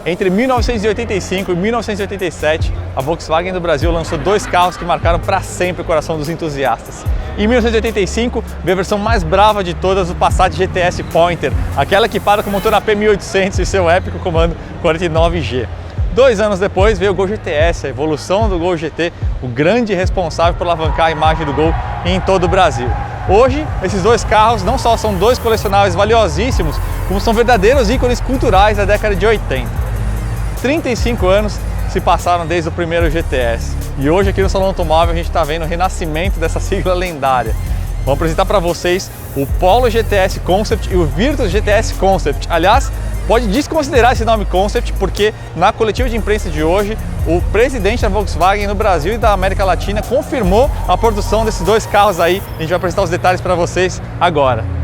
Entre 1985 e 1987, a Volkswagen do Brasil lançou dois carros que marcaram para sempre o coração dos entusiastas. Em 1985, veio a versão mais brava de todas, o Passat GTS Pointer, aquela equipada com motor AP 1800 e seu épico comando 49G. 2 anos depois veio o Gol GTS, a evolução do Gol GT, o grande responsável por alavancar a imagem do Gol em todo o Brasil. Hoje, esses dois carros não só são dois colecionáveis valiosíssimos, como são verdadeiros ícones culturais da década de 80. 35 anos se passaram desde o primeiro GTS e hoje aqui no Salão Automóvel a gente está vendo o renascimento dessa sigla lendária. Vou apresentar para vocês o Polo GTS Concept e o Virtus GTS Concept. Aliás, pode desconsiderar esse nome Concept porque na coletiva de imprensa de hoje o presidente da Volkswagen no Brasil e da América Latina confirmou a produção desses dois carros aí. A gente vai apresentar os detalhes para vocês agora.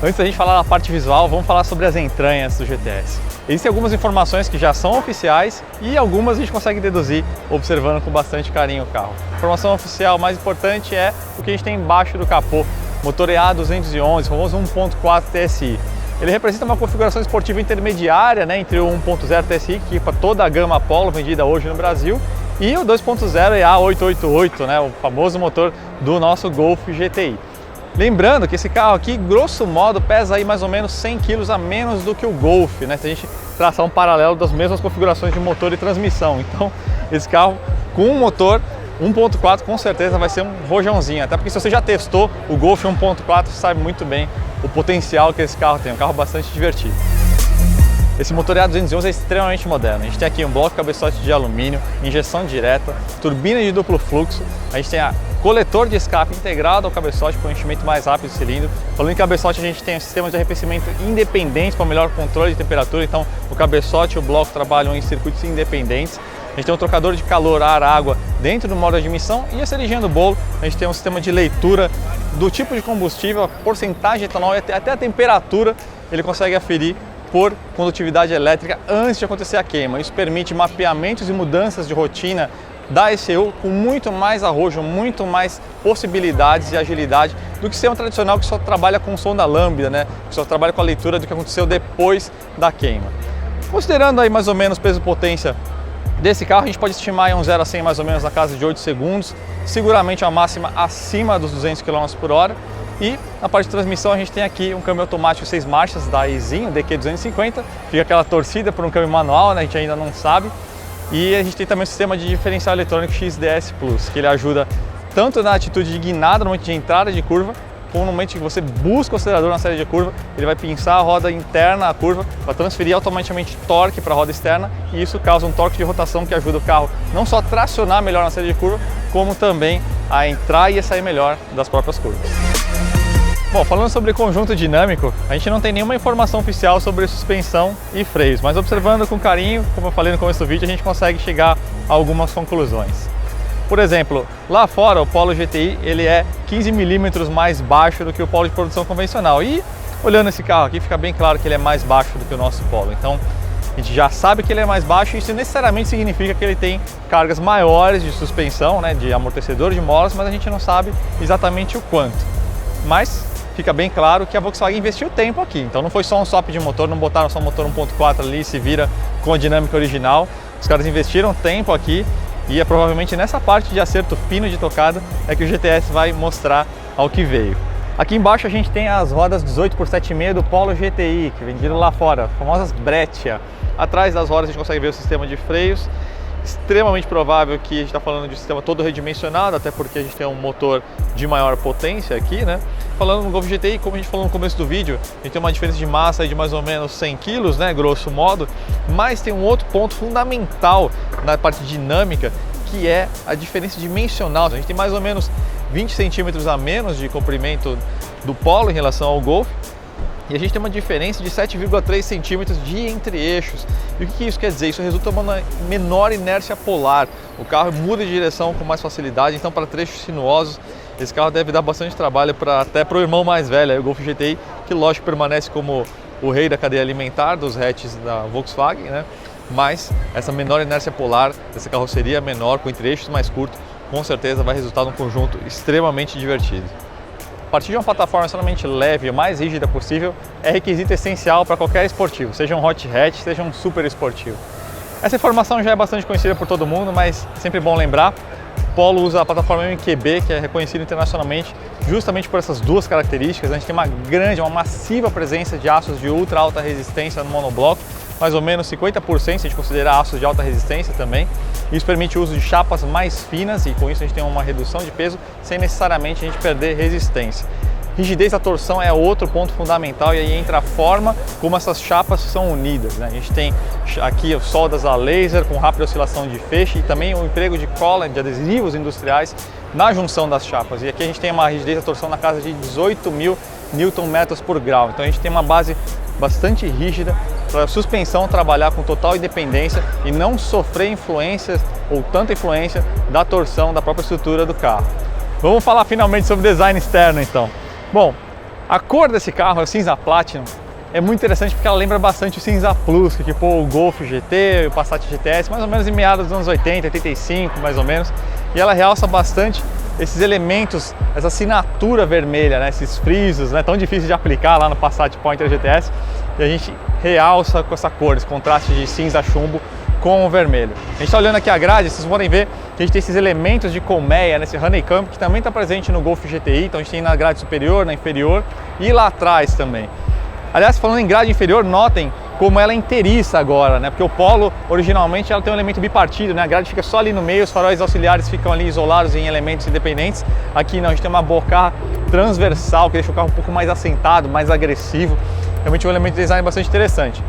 Antes da gente falar da parte visual, vamos falar sobre as entranhas do GTS. Existem algumas informações que já são oficiais e algumas a gente consegue deduzir observando com bastante carinho o carro. A informação oficial mais importante é o que a gente tem embaixo do capô, motor EA211, famoso 1.4 TSI. Ele representa uma configuração esportiva intermediária, entre o 1.0 TSI, que equipa toda a gama Polo vendida hoje no Brasil, e o 2.0 EA888, o famoso motor do nosso Golf GTI. Lembrando que esse carro aqui, grosso modo, pesa aí mais ou menos 100 kg a menos do que o Golf, se a gente traçar um paralelo das mesmas configurações de motor e transmissão. Então, esse carro com um motor 1.4 com certeza vai ser um rojãozinho, até porque se você já testou o Golf 1.4, você sabe muito bem o potencial que esse carro tem, um carro bastante divertido. Esse motor EA211 é extremamente moderno. A gente tem aqui um bloco cabeçote de alumínio, injeção direta, turbina de duplo fluxo, a gente tem coletor de escape integrado ao cabeçote com enchimento mais rápido do cilindro. Falando em cabeçote, a gente tem um sistema de arrefecimento independente para melhor controle de temperatura, então o cabeçote e o bloco trabalham em circuitos independentes. A gente tem um trocador de calor, ar, água dentro do modo de admissão e a cerejinha do bolo, a gente tem um sistema de leitura do tipo de combustível, a porcentagem de etanol e até a temperatura ele consegue aferir por condutividade elétrica antes de acontecer a queima. Isso permite mapeamentos e mudanças de rotina da ECU com muito mais arrojo, muito mais possibilidades e agilidade do que sistema tradicional que só trabalha com sonda lambda, que só trabalha com a leitura do que aconteceu depois da queima. Considerando aí mais ou menos peso e potência desse carro, a gente pode estimar um 0 a 100 mais ou menos na casa de 8 segundos, seguramente a máxima acima dos 200 km por hora. E na parte de transmissão a gente tem aqui um câmbio automático 6 marchas da Izinho, DQ250, fica aquela torcida por um câmbio manual, a gente ainda não sabe. E a gente tem também o sistema de diferencial eletrônico XDS Plus, que ele ajuda tanto na atitude de guinada no momento de entrada de curva, como no momento que você busca o acelerador na série de curva, ele vai pinçar a roda interna à curva para transferir automaticamente torque para a roda externa e isso causa um torque de rotação que ajuda o carro não só a tracionar melhor na série de curva, como também a entrar e a sair melhor das próprias curvas. Bom, falando sobre conjunto dinâmico, a gente não tem nenhuma informação oficial sobre suspensão e freios, mas observando com carinho, como eu falei no começo do vídeo, a gente consegue chegar a algumas conclusões. Por exemplo, lá fora o Polo GTI ele é 15 mm mais baixo do que o Polo de produção convencional e olhando esse carro aqui fica bem claro que ele é mais baixo do que o nosso Polo. Então a gente já sabe que ele é mais baixo e isso necessariamente significa que ele tem cargas maiores de suspensão, de amortecedor de molas, mas a gente não sabe exatamente o quanto. Mas fica bem claro que a Volkswagen investiu tempo aqui, então não foi só um swap de motor, não botaram só um motor 1.4 ali e se vira com a dinâmica original. Os caras investiram tempo aqui e é provavelmente nessa parte de acerto fino de tocada é que o GTS vai mostrar ao que veio. Aqui embaixo a gente tem as rodas 18x7,5 do Polo GTI, que vendido lá fora, famosas Breccia. Atrás das rodas a gente consegue ver o sistema de freios. Extremamente provável que a gente está falando de um sistema todo redimensionado, até porque a gente tem um motor de maior potência aqui, Falando no Golf GTI, como a gente falou no começo do vídeo, a gente tem uma diferença de massa aí de mais ou menos 100 kg, grosso modo, mas tem um outro ponto fundamental na parte dinâmica, que é a diferença dimensional. A gente tem mais ou menos 20 centímetros a menos de comprimento do Polo em relação ao Golf, e a gente tem uma diferença de 7,3 centímetros de entre-eixos. E o que isso quer dizer? Isso resulta em uma menor inércia polar. O carro muda de direção com mais facilidade, então para trechos sinuosos, esse carro deve dar bastante trabalho até para o irmão mais velho, o Golf GTI, que lógico permanece como o rei da cadeia alimentar dos hatches da Volkswagen, mas essa menor inércia polar, essa carroceria menor, com entre-eixos mais curtos, com certeza vai resultar num conjunto extremamente divertido. Partir de uma plataforma extremamente leve e o mais rígida possível é requisito essencial para qualquer esportivo, seja um hot hatch, seja um super esportivo. Essa informação já é bastante conhecida por todo mundo, mas é sempre bom lembrar. O Polo usa a plataforma MQB, que é reconhecida internacionalmente justamente por essas duas características. A gente tem uma massiva presença de aços de ultra alta resistência no monobloco, mais ou menos 50% se a gente considerar aços de alta resistência também. Isso permite o uso de chapas mais finas e com isso a gente tem uma redução de peso sem necessariamente a gente perder resistência. Rigidez da torção é outro ponto fundamental e aí entra a forma como essas chapas são unidas, né? A gente tem aqui soldas a laser com rápida oscilação de feixe e também o emprego de cola, de adesivos industriais na junção das chapas. E aqui a gente tem uma rigidez da torção na casa de 18.000 Nm por grau. Então a gente tem uma base bastante rígida para a suspensão trabalhar com total independência e não sofrer influências ou tanta influência da torção da própria estrutura do carro. Vamos falar finalmente sobre design externo então. Bom, a cor desse carro é o cinza Platinum, é muito interessante porque ela lembra bastante o cinza Plus que equipou o Golf GT e o Passat GTS, mais ou menos em meados dos anos 80, 85 mais ou menos, e ela realça bastante esses elementos, essa assinatura vermelha, né, esses frisos, né, tão difícil de aplicar lá no Passat Pointer GTS, e a gente realça com essa cor, esse contraste de cinza chumbo com o vermelho. A gente está olhando aqui a grade, vocês podem ver que a gente tem esses elementos de colmeia, nesse honeycomb, que também está presente no Golf GTI, então a gente tem na grade superior, na inferior e lá atrás também. Aliás, falando em grade inferior, notem como ela é inteiriça agora, né? Porque o Polo, originalmente, ela tem um elemento bipartido, né? A grade fica só ali no meio, os faróis auxiliares ficam ali isolados em elementos independentes. Aqui não, a gente tem uma boca transversal, que deixa o carro um pouco mais assentado, mais agressivo. Realmente um elemento de design bastante interessante.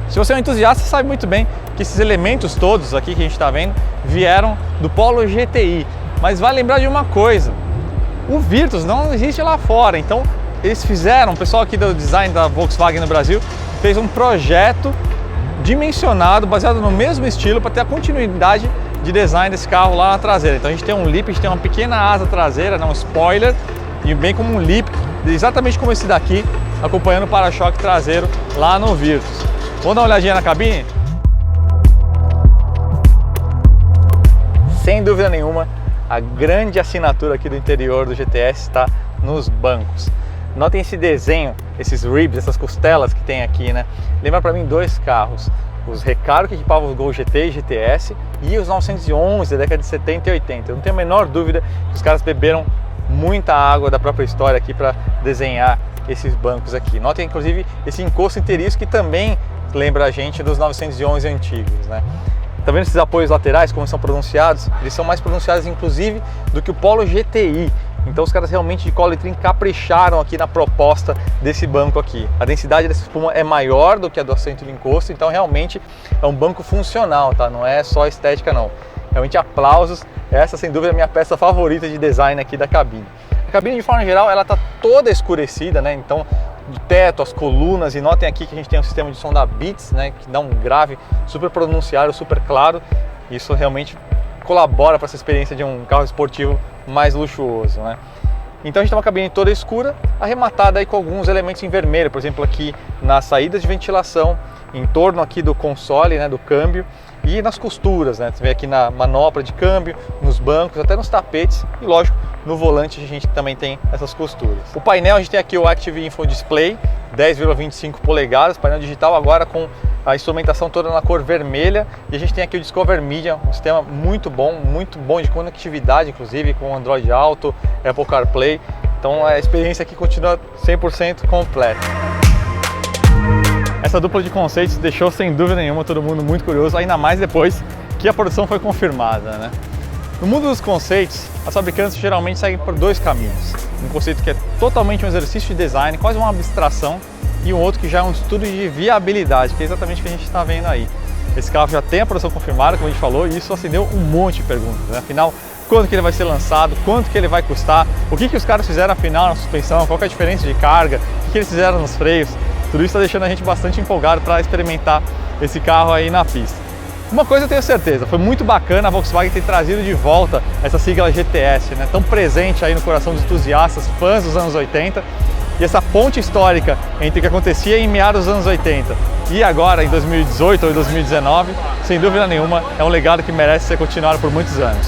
Se você é um entusiasta, você sabe muito bem que esses elementos todos aqui que a gente está vendo vieram do Polo GTI. Mas vale lembrar de uma coisa, o Virtus não existe lá fora, então eles fizeram, o pessoal aqui do design da Volkswagen no Brasil fez um projeto dimensionado, baseado no mesmo estilo, para ter a continuidade de design desse carro lá na traseira. Então a gente tem um lip, a gente tem uma pequena asa traseira, um spoiler, e bem como um lip, exatamente como esse daqui, acompanhando o para-choque traseiro lá no Virtus. Vamos dar uma olhadinha na cabine? Sem dúvida nenhuma, a grande assinatura aqui do interior do GTS está nos bancos. Notem esse desenho, esses ribs, essas costelas que tem aqui, né? Lembra para mim dois carros, os Recaro que equipavam os Gol GT e GTS e os 911 da década de 70 e 80. Eu não tenho a menor dúvida que os caras beberam muita água da própria história aqui para desenhar esses bancos aqui. Notem inclusive esse encosto inteiriço que também lembra a gente dos 911 antigos, né? Tá vendo esses apoios laterais, como são pronunciados? Eles são mais pronunciados, inclusive, do que o Polo GTI. Então os caras realmente de cola e trim capricharam aqui na proposta desse banco aqui. A densidade dessa espuma é maior do que a do assento de encosto, então realmente é um banco funcional, tá? Não é só estética não. Realmente aplausos, essa sem dúvida é a minha peça favorita de design aqui da cabine. A cabine de forma geral, ela tá toda escurecida, né? Então do teto, as colunas, e notem aqui que a gente tem um sistema de som da Beats, né, que dá um grave super pronunciado, super claro. Isso realmente colabora para essa experiência de um carro esportivo mais luxuoso, né? Então a gente tem uma cabine toda escura, arrematada aí com alguns elementos em vermelho, por exemplo aqui nas saídas de ventilação, em torno aqui do console, né, do câmbio, e nas costuras, né? Você vê aqui na manopla de câmbio, nos bancos, até nos tapetes e, lógico, no volante a gente também tem essas costuras. O painel, a gente tem aqui o Active Info Display, 10,25 polegadas, painel digital agora com a instrumentação toda na cor vermelha, e a gente tem aqui o Discover Media, um sistema muito bom de conectividade, inclusive com Android Auto, Apple CarPlay. Então a experiência aqui continua 100% completa. Essa dupla de conceitos deixou sem dúvida nenhuma todo mundo muito curioso, ainda mais depois que a produção foi confirmada, né? No mundo dos conceitos, as fabricantes geralmente seguem por dois caminhos. Um conceito que é totalmente um exercício de design, quase uma abstração, e um outro que já é um estudo de viabilidade, que é exatamente o que a gente está vendo aí. Esse carro já tem a produção confirmada, como a gente falou, e isso acendeu um monte de perguntas, né? Afinal, quando que ele vai ser lançado, quanto que ele vai custar, o que os caras fizeram afinal na suspensão, qual que é a diferença de carga, o que eles fizeram nos freios. Tudo isso está deixando a gente bastante empolgado para experimentar esse carro aí na pista. Uma coisa eu tenho certeza, foi muito bacana a Volkswagen ter trazido de volta essa sigla GTS, né? Tão presente aí no coração dos entusiastas, fãs dos anos 80. E essa ponte histórica entre o que acontecia em meados dos anos 80 e agora em 2018 ou em 2019, sem dúvida nenhuma, é um legado que merece ser continuado por muitos anos.